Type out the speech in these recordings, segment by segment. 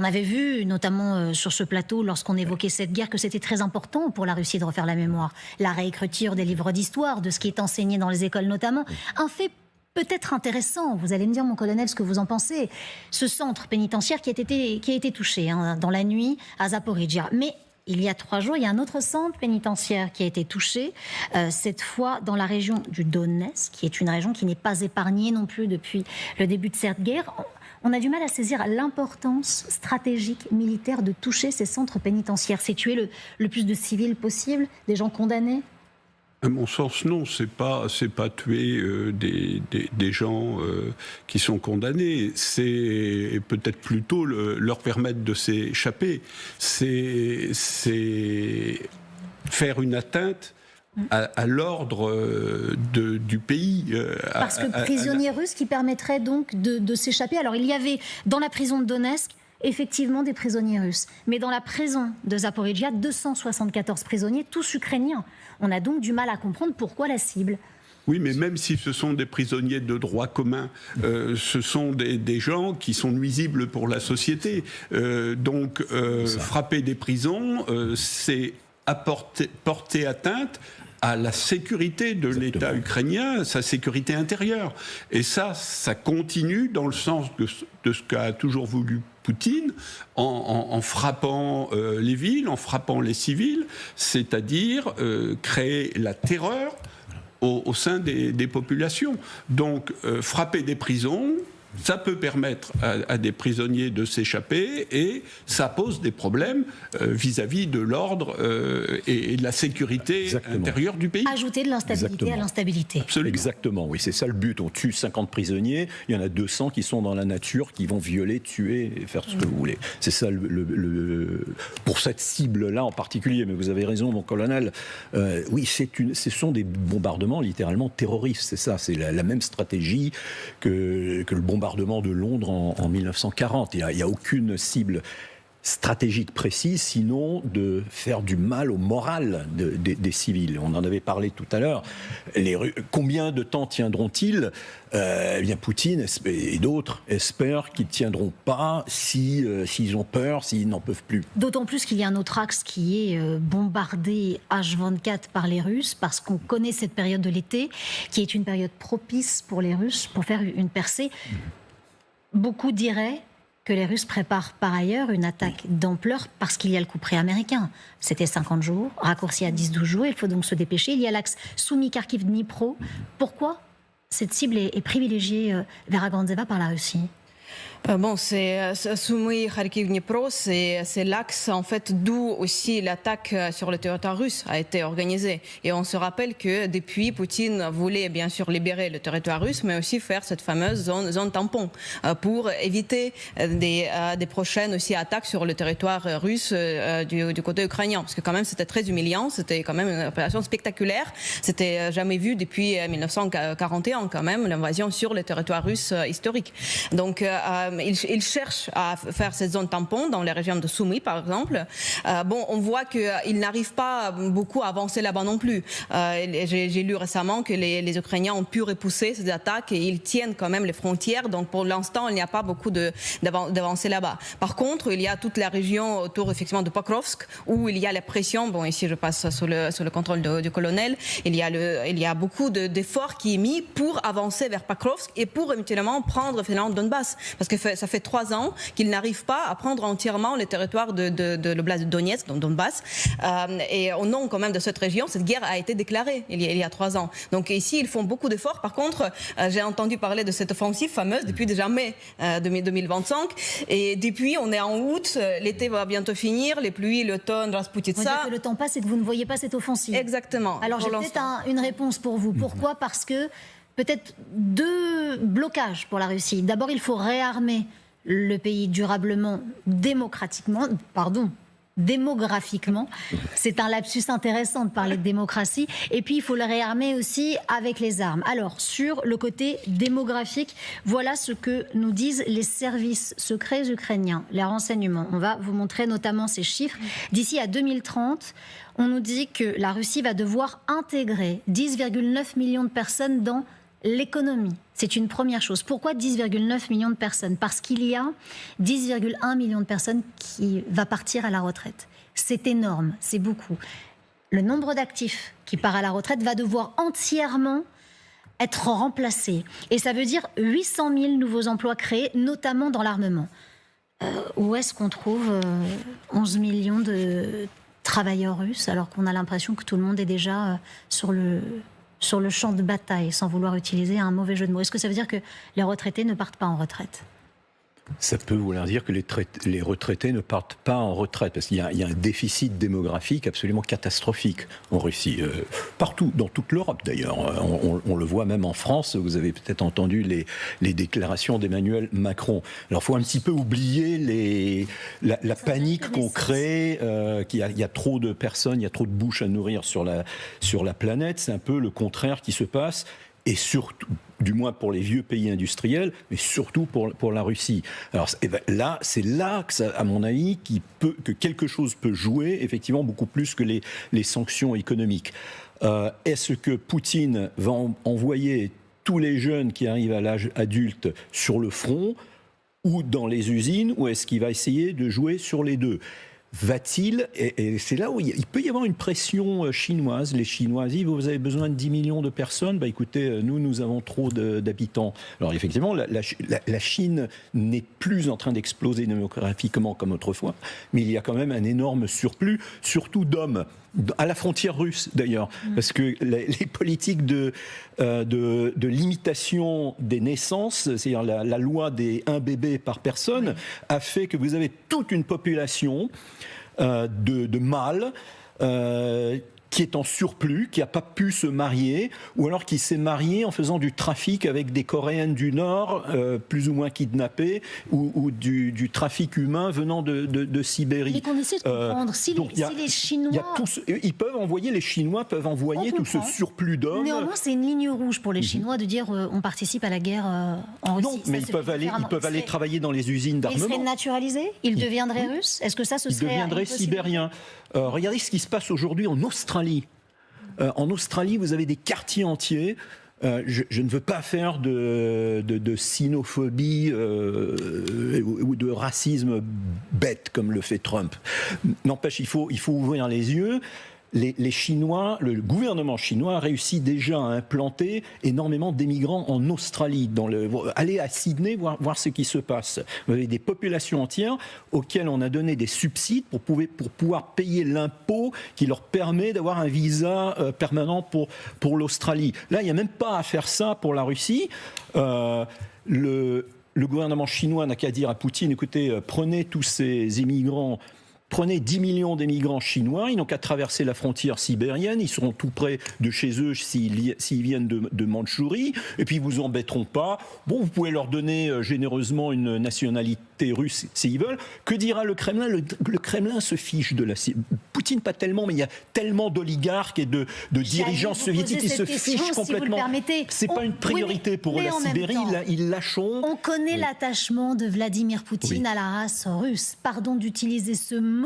On avait vu, notamment sur ce plateau, lorsqu'on évoquait cette guerre, que c'était très important pour la Russie de refaire la mémoire. La réécriture des livres d'histoire, de ce qui est enseigné dans les écoles notamment. Un fait peut-être intéressant, vous allez me dire, mon colonel, ce que vous en pensez. Ce centre pénitentiaire qui a été touché dans la nuit à Zaporijjia. Mais il y a 3 jours, il y a un autre centre pénitentiaire qui a été touché, cette fois dans la région du Donetsk, qui est une région qui n'est pas épargnée non plus depuis le début de cette guerre. On a du mal à saisir l'importance stratégique, militaire de toucher ces centres pénitentiaires. C'est tuer le plus de civils possible, des gens condamnés ? À mon sens, non, c'est pas tuer des gens qui sont condamnés. C'est peut-être plutôt leur permettre de s'échapper. C'est faire une atteinte à l'ordre du pays. Parce que prisonniers russes qui permettraient donc de s'échapper. Alors il y avait dans la prison de Donetsk effectivement des prisonniers russes. Mais dans la prison de Zaporijjia, 274 prisonniers, tous ukrainiens. On a donc du mal à comprendre pourquoi la cible. Oui, mais même si ce sont des prisonniers de droit commun, ce sont des gens qui sont nuisibles pour la société. Donc, frapper des prisons, c'est porter atteinte à la sécurité de l'État ukrainien, sa sécurité intérieure. Et ça continue dans le sens de ce qu'a toujours voulu Poutine, en frappant les villes, en frappant les civils, c'est-à-dire créer la terreur au sein des populations. Donc, frapper des prisons, ça peut permettre à des prisonniers de s'échapper et ça pose des problèmes vis-à-vis de l'ordre et de la sécurité intérieure du pays. Ajouter de l'instabilité à l'instabilité. Absolument. Exactement, oui, c'est ça le but. On tue 50 prisonniers, il y en a 200 qui sont dans la nature, qui vont violer, tuer et faire ce que vous voulez. C'est ça pour cette cible-là en particulier. Mais vous avez raison, mon colonel. Oui, ce sont des bombardements littéralement terroristes. C'est ça, c'est la même stratégie que le bombardement de Londres en 1940. Il n'y a aucune cible stratégique précise, sinon de faire du mal au moral des civils. On en avait parlé tout à l'heure. Combien de temps tiendront-ils ? Eh bien, Poutine et d'autres espèrent qu'ils ne tiendront pas s'ils ont peur, s'ils n'en peuvent plus. D'autant plus qu'il y a un autre axe qui est bombardé H24 par les Russes, parce qu'on connaît cette période de l'été, qui est une période propice pour les Russes pour faire une percée. Beaucoup diraient que les Russes préparent par ailleurs une attaque d'ampleur parce qu'il y a le couperet américain. C'était 50 jours, raccourci à 10-12 jours, il faut donc se dépêcher. Il y a l'axe Soumy-Kharkiv-Dnipro. Pourquoi cette cible est privilégiée vers Agandzeva par la Russie ? Bon, c'est Soumy, Kharkiv, Dnipro, c'est l'axe en fait d'où aussi l'attaque sur le territoire russe a été organisée. Et on se rappelle que depuis, Poutine voulait bien sûr libérer le territoire russe, mais aussi faire cette fameuse zone tampon pour éviter des prochaines aussi attaques sur le territoire russe du côté ukrainien. Parce que quand même, c'était très humiliant, c'était quand même une opération spectaculaire. C'était jamais vu depuis 1941 quand même, l'invasion sur le territoire russe historique. Donc, il cherche à faire cette zone tampon dans les régions de Soumy, par exemple. On voit qu'il n'arrive pas beaucoup à avancer là-bas non plus. J'ai lu récemment que les Ukrainiens ont pu repousser ces attaques et ils tiennent quand même les frontières. Donc, pour l'instant, il n'y a pas beaucoup d'avancées là-bas. Par contre, il y a toute la région autour, effectivement, de Pokrovsk, où il y a la pression. Bon, ici, je passe sous le contrôle du colonel. Il y a beaucoup d'efforts qui est mis pour avancer vers Pokrovsk et pour éventuellement prendre finalement Donbass. Parce que ça fait 3 ans qu'ils n'arrivent pas à prendre entièrement les territoires de l'oblast de Donetsk, donc Donbass. Et au nom quand même de cette région, cette guerre a été déclarée il y a 3 ans. Donc ici, ils font beaucoup d'efforts. Par contre, j'ai entendu parler de cette offensive fameuse depuis déjà mai 2025. Et depuis, on est en août, l'été va bientôt finir, les pluies, l'automne, Rasputitsa. On va dire que le temps passe et que vous ne voyez pas cette offensive. Exactement. Alors j'ai peut-être une réponse pour vous. Pourquoi ? Parce que peut-être 2 blocages pour la Russie. D'abord, il faut réarmer le pays durablement, démographiquement. C'est un lapsus intéressant de parler de démocratie. Et puis, il faut le réarmer aussi avec les armes. Alors, sur le côté démographique, voilà ce que nous disent les services secrets ukrainiens, les renseignements. On va vous montrer notamment ces chiffres. D'ici à 2030, on nous dit que la Russie va devoir intégrer 10,9 millions de personnes dans l'économie, c'est une première chose. Pourquoi 10,9 millions de personnes? Parce qu'il y a 10,1 millions de personnes qui vont partir à la retraite. C'est énorme, c'est beaucoup. Le nombre d'actifs qui part à la retraite va devoir entièrement être remplacé. Et ça veut dire 800 000 nouveaux emplois créés, notamment dans l'armement. Où est-ce qu'on trouve 11 millions de travailleurs russes, alors qu'on a l'impression que tout le monde est déjà sur le champ de bataille, sans vouloir utiliser un mauvais jeu de mots? Est-ce que ça veut dire que les retraités ne partent pas en retraite? Ça peut vouloir dire que les retraités ne partent pas en retraite, parce qu'il y a un déficit démographique absolument catastrophique en Russie. Partout, dans toute l'Europe d'ailleurs. On le voit même en France. Vous avez peut-être entendu les déclarations d'Emmanuel Macron. Alors il faut un petit peu oublier la panique qu'on crée, qu'il y a trop de personnes, il y a trop de bouches à nourrir sur la planète. C'est un peu le contraire qui se passe. Et surtout, du moins pour les vieux pays industriels, mais surtout pour la Russie. Alors là, c'est là que, à mon avis, que quelque chose peut jouer, effectivement, beaucoup plus que les sanctions économiques. Est-ce que Poutine va envoyer tous les jeunes qui arrivent à l'âge adulte sur le front ou dans les usines, ou est-ce qu'il va essayer de jouer sur les deux ? Va-t-il, et c'est là où il peut y avoir une pression chinoise, les Chinois disent vous avez besoin de 10 millions de personnes, bah écoutez, nous avons trop d'habitants. Alors effectivement, la Chine n'est plus en train d'exploser démographiquement comme autrefois, mais il y a quand même un énorme surplus, surtout d'hommes, à la frontière russe d'ailleurs, parce que les politiques de limitation des naissances, c'est-à-dire la loi des 1 bébé par personne, a fait que vous avez toute une population de mâles qui est en surplus, qui n'a pas pu se marier, ou alors qui s'est marié en faisant du trafic avec des Coréennes du Nord, plus ou moins kidnappées, ou du trafic humain venant de Sibérie. Mais qu'on essaie de comprendre, si les Chinois... Les Chinois peuvent envoyer tout ce surplus d'hommes. Néanmoins, c'est une ligne rouge pour les Chinois de dire on participe à la guerre en Russie. Non, mais ils peuvent aller travailler dans les usines d'armement. Ils seraient naturalisés? Ils deviendraient russes? Est-ce que ça, ce serait... Ils deviendraient sibériens. Regardez ce qui se passe aujourd'hui en Australie. En Australie, vous avez des quartiers entiers. Je ne veux pas faire de sinophobie ou de racisme bête comme le fait Trump. N'empêche, il faut ouvrir les yeux. Les Chinois, le gouvernement chinois a réussi déjà à implanter énormément d'émigrants en Australie. Allez à Sydney voir ce qui se passe. Vous avez des populations entières auxquelles on a donné des subsides pour pouvoir payer l'impôt qui leur permet d'avoir un visa permanent pour l'Australie. Là, il n'y a même pas à faire ça pour la Russie. Le gouvernement chinois n'a qu'à dire à Poutine, écoutez, prenez tous ces immigrants. Prenez 10 millions d'émigrants chinois, ils n'ont qu'à traverser la frontière sibérienne, ils seront tout près de chez eux s'ils viennent de Mandchourie, et puis ils vous embêteront pas. Bon, vous pouvez leur donner généreusement une nationalité russe s'ils veulent. Que dira le Kremlin ? Le Kremlin se fiche de la Sibérie. Poutine pas tellement, mais il y a tellement d'oligarques et de dirigeants soviétiques qui se fichent complètement. C'est pas une priorité pour la Sibérie, ils lâcheront. On connaît l'attachement de Vladimir Poutine à la race russe. Pardon d'utiliser ce mot.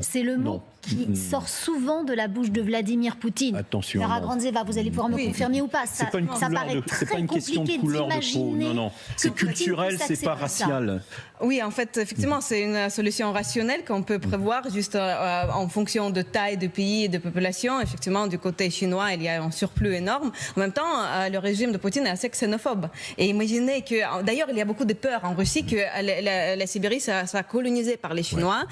C'est le mot qui sort souvent de la bouche de Vladimir Poutine. Attention. Lara Grandzeva, vous allez pouvoir me confirmer ou pas. Ça paraît très compliqué d'imaginer. Non. C'est culturel, c'est pas racial. Oui, en fait, effectivement, c'est une solution rationnelle qu'on peut prévoir juste en fonction de taille de pays et de population. Effectivement, du côté chinois, il y a un surplus énorme. En même temps, le régime de Poutine est assez xénophobe. Et imaginez que, d'ailleurs, il y a beaucoup de peur en Russie que la Sibérie soit colonisée par les Chinois.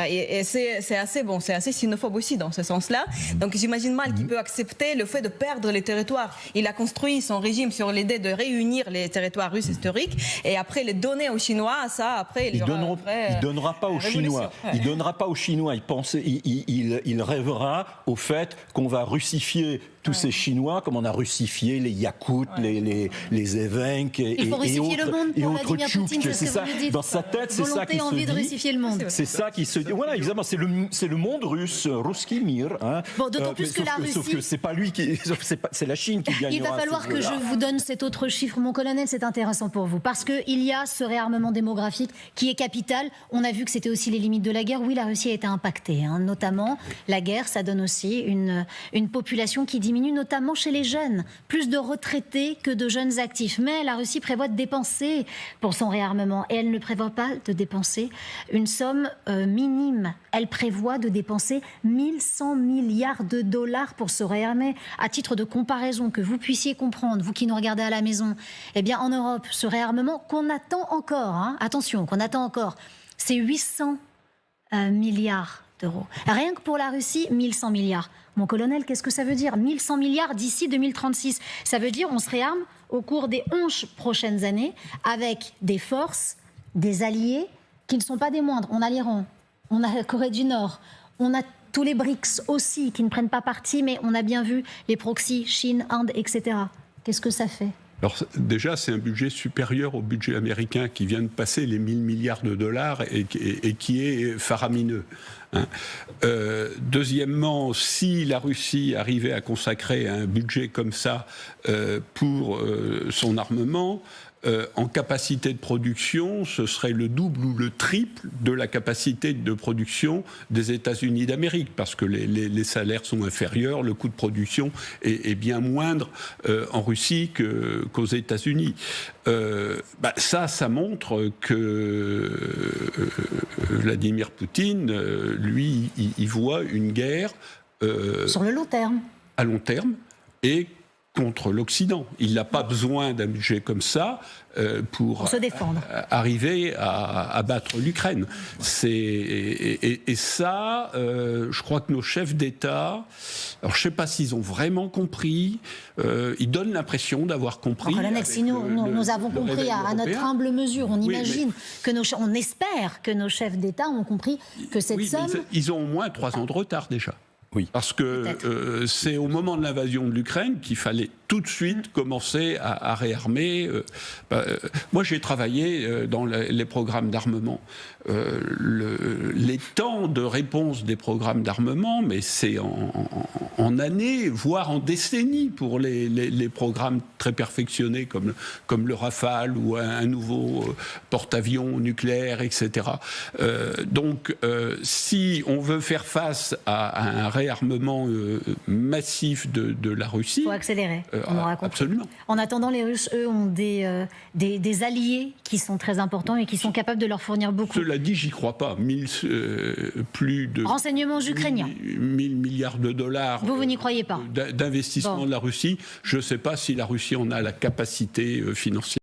Et c'est assez xénophobe aussi dans ce sens-là. Donc j'imagine mal qu'il peut accepter le fait de perdre les territoires. Il a construit son régime sur l'idée de réunir les territoires russes historiques et après les donner aux Chinois. Ça, après, il donnera pas aux Chinois. Il donnera pas aux Chinois. Il rêvera au fait qu'on va russifier tous ces Chinois, comme on a russifié les Yakoutes, les Evenks et autres Tchouk. C'est ça. Dans sa tête, c'est ça qui se dit. De russifier le monde. C'est ça qui se dit. Voilà, exactement. C'est le monde russe, Ruski Mir. Hein. Bon, d'autant plus que la Russie. Sauf que c'est pas lui qui. C'est la Chine qui gagnera. Il va falloir que je vous donne cet autre chiffre, mon colonel. C'est intéressant pour vous parce que il y a ce réarmement démographique qui est capital. On a vu que c'était aussi les limites de la guerre. Oui, la Russie a été impactée, hein. Notamment la guerre, ça donne aussi une population qui diminue. diminue, notamment chez les jeunes. Plus de retraités que de jeunes actifs. Mais la Russie prévoit de dépenser pour son réarmement. Et elle ne prévoit pas de dépenser une somme minime. Elle prévoit de dépenser 1100 milliards de dollars pour se réarmer. À titre de comparaison, que vous puissiez comprendre, vous qui nous regardez à la maison, eh bien en Europe, ce réarmement qu'on attend encore, attention, qu'on attend encore, c'est 800 milliards d'euros. Rien que pour la Russie, 1100 milliards. Mon colonel, qu'est-ce que ça veut dire? 1100 milliards d'ici 2036. Ça veut dire on se réarme au cours des 11 prochaines années avec des forces, des alliés qui ne sont pas des moindres. On a l'Iran, on a la Corée du Nord, on a tous les BRICS aussi qui ne prennent pas parti, mais on a bien vu les proxys, Chine, Inde, etc. Qu'est-ce que ça fait? Alors déjà, c'est un budget supérieur au budget américain qui vient de passer les 1000 milliards de dollars et qui est faramineux. Deuxièmement, si la Russie arrivait à consacrer un budget comme ça pour son armement, en capacité de production, ce serait le double ou le triple de la capacité de production des États-Unis d'Amérique, parce que les salaires sont inférieurs, le coût de production est bien moindre en Russie qu'aux États-Unis. Ça montre que Vladimir Poutine, lui, il voit une guerre sur le long terme. À long terme, et contre l'Occident. Il n'a pas besoin d'un budget comme ça pour se défendre. Arriver à battre l'Ukraine. Et ça, je crois que nos chefs d'État, alors je ne sais pas s'ils ont vraiment compris, ils donnent l'impression d'avoir compris. Si nous avons compris à notre humble mesure, on imagine, on espère que nos chefs d'État ont compris que cette somme... Mais ils ont au moins 3 ans de retard déjà. Oui. Parce que c'est au moment de l'invasion de l'Ukraine qu'il fallait tout de suite commencer à réarmer. Moi, j'ai travaillé dans les programmes d'armement. Les temps de réponse des programmes d'armement, mais c'est en années, voire en décennies pour les programmes très perfectionnés comme le Rafale ou un nouveau porte-avions nucléaire, etc. Donc, si on veut faire face à un réarmement massif de la Russie... Il faut accélérer, on aura compris. Absolument. En attendant, les Russes, eux, ont des alliés qui sont très importants et qui sont capables de leur fournir beaucoup. Cela dit, j'y crois pas. Plus de... Renseignements ukrainiens. 1000 milliards de dollars... Vous n'y croyez pas? D'investissement de la Russie. Je ne sais pas si la Russie en a la capacité financière.